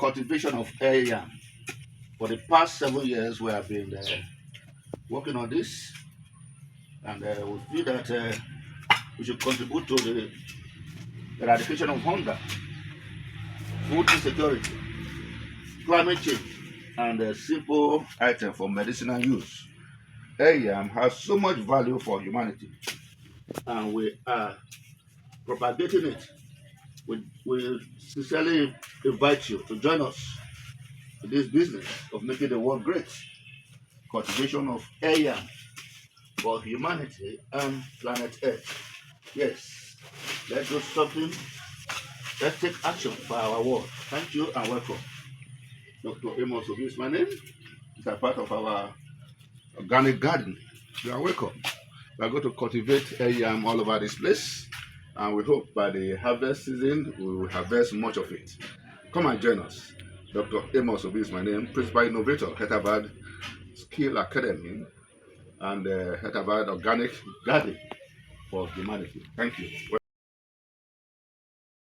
cultivation of yam. For the past 7 years, we have been working on this, and we feel that we should contribute to the eradication of hunger, food insecurity, climate change, and a simple item for medicinal use. Yam has so much value for humanity, and we are propagating it. We sincerely invite you to join us in this business of making the world great. Cultivation of yam for humanity and planet Earth. Yes, let's do something. Let's take action for our world. Thank you and welcome. Dr. Amos Obi is my name. It's a part of our organic garden. You are welcome. We are going to cultivate yam all over this place, and we hope by the harvest season we will harvest much of it. Come and join us. Dr. Amos Obi is my name, Principal Innovator, Hetaved Skill Academy, and Hetaved Organic Garden for Humanity. Thank you.